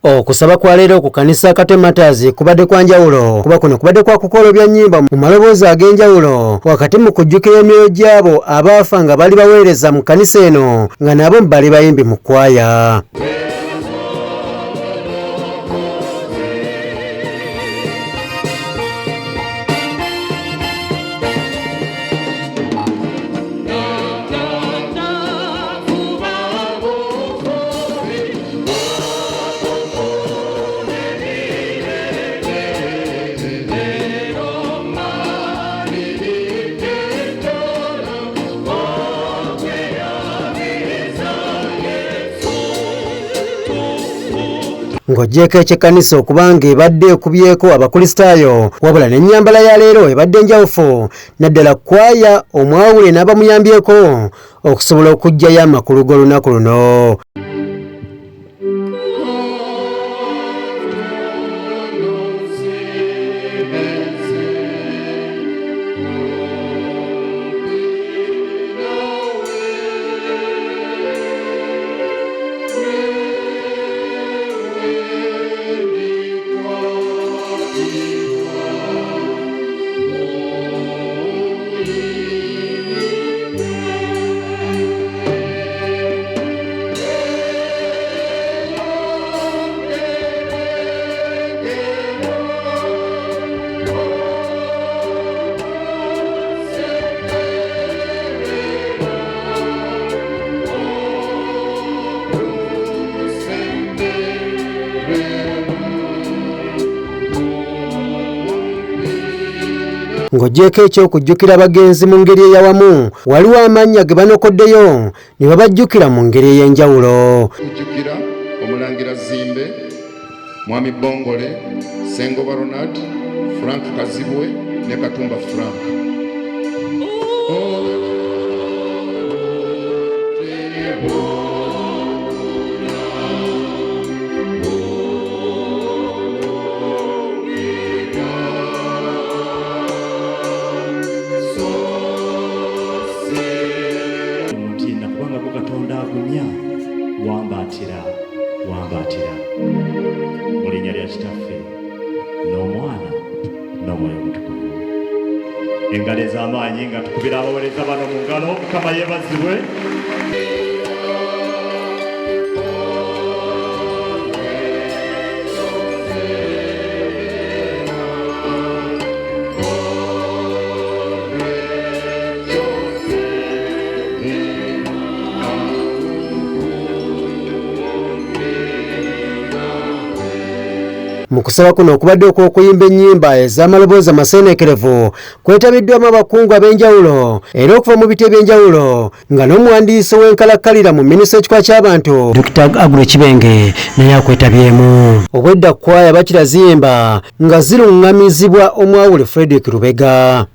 Okusaba kwa leero ku kanisa Katwe Martyrs kubadde kwa njawulo kuba kuno kubadde kwa kukola bya nnyimba mu maloboozi ag'enjawulo wakati mu kujjukira emyoyo gy'abo abaafa nga bali baweereza mu kanisa eno nga nabo bali bayimbi mu kwaya. Ng'oggyeko ekkanisa okubanga ebadde ekubyeko abakristaayo wabula n'ennyambala ya leero ebadde njawufu naddala kwaya omwawule n'abamuyambyeko okusobola okuggyayo amakulu g'olunaku luno. Ng'oggyeko eky'okujjukira abagenzi mu ngeri eyawamu waliwo amannya ge banokoddeyo ne babajjukira mu ngeri ey'enjawulo. Kujjukira Omulangira Zimbe, Mwami Bongole, Sengoba Ronald, Frank Kazibwe ne Katumba Frank. Wambaatira mu linnya lya Kitaffe n'Omwana n'Omwoyo Omutukuvu. Engalo ez'amaanyi nga tukubira abaweereza bano mu ngalo. Mukama yeebazibwe. Mu kusaba kuno okubadde okw'okuyimba ennyimba ez'amaloboozi amaseenekerevu kwetabiddwamu abakungu ab'enjawulo era okuva mu biti eby'enjawulo nga n'omuwandiisi w'enkalakkalira mu minisitule ekikula ky'abantu Dr. Agule Kibenge naye akwetabyemu. Obwedda kwaya bakiraziyimba nga ziruŋŋamizibwa omwawule Frederick Lubega.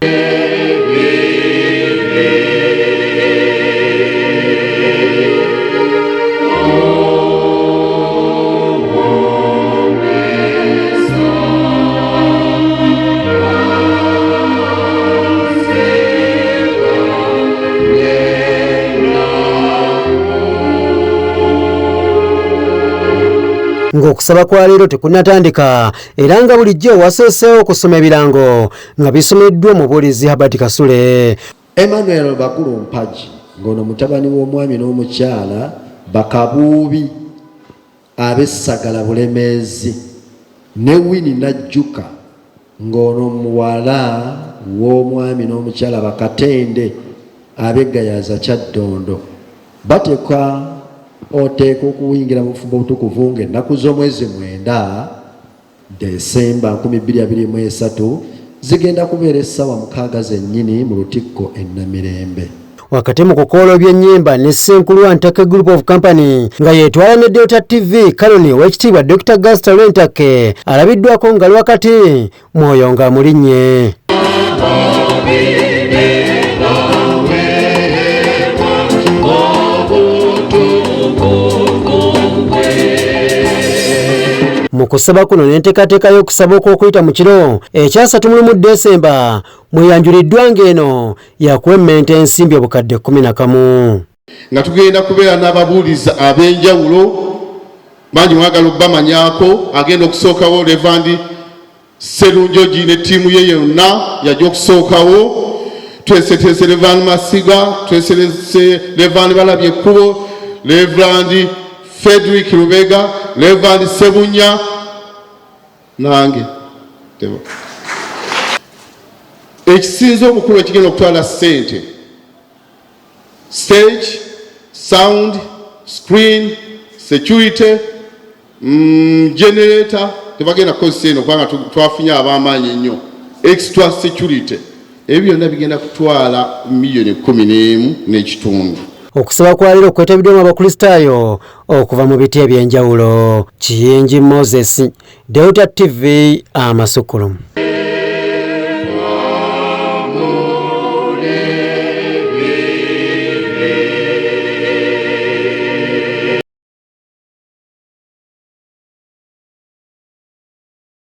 Ng'okusaba kwa leero tekunnatandika era nga bulijjo wasoseewo okusoma ebirango nga bisomeddwa mu buulizi Habati Kasule. Emmanuel Bakulu Mpaji ng'ono mutabani w'omwami n'omukyala Bakabuubi ab'Essagala Bulemeezi ne Winnie Najjuka ng'ono muwala w'omwami n'omukyala Bakatende ab'Eggayaza Kyaddondo bateekwa oteeka okuyingira mu bufumbo obutukuvu ng'ennaku z'omwezi 9 Desemba 2023 zigenda kubeera essaawa 6 zennyini mu Lutikko e Namirembe. Wakati mu kukoola by'ennyimba ne Ssenkulu Antake Group of Company nga yeetwala ne Delta TV Kaloni ow'ekitiibwa Dr. Gaston Lentake alabiddwako nga lwakati mwoyo nga mulinnye. Mu kusaba kuno n'enteekateeka y'okusaba okw'okuyita mu kiro ekya 31 Desemba mweyanjuliddwa ng'eno yakwemmenta ensimbi obukadde 11 nga tugenda kubeera n'ababuuliza ab'enjawulo bangi mwagala okubamanyako agenda okusookawo Reverend Serunjogi ne ttiimu ye yonna yajja okusookawo. Tweseteese Reverend Masiga, tweseteese Reverend Balabye Ekkubo, Reverend Frederick Lubega, Reverend Sebunya nange. Ekisinze obukulu ekigenda okutwala ssente, stage, sound, screen, security, generator, tebagenda kukozesa eno kubanga twafunye ab'amaanyi ennyo, extra security. Ebyo byonna bigenda kutwala $1,11,500,000. Okusaba kwa leero kwetabiddwamu abakristaayo okuva mu biti ebyenjawulo. Kiyingi Moses, Delta TV, Amasukulu.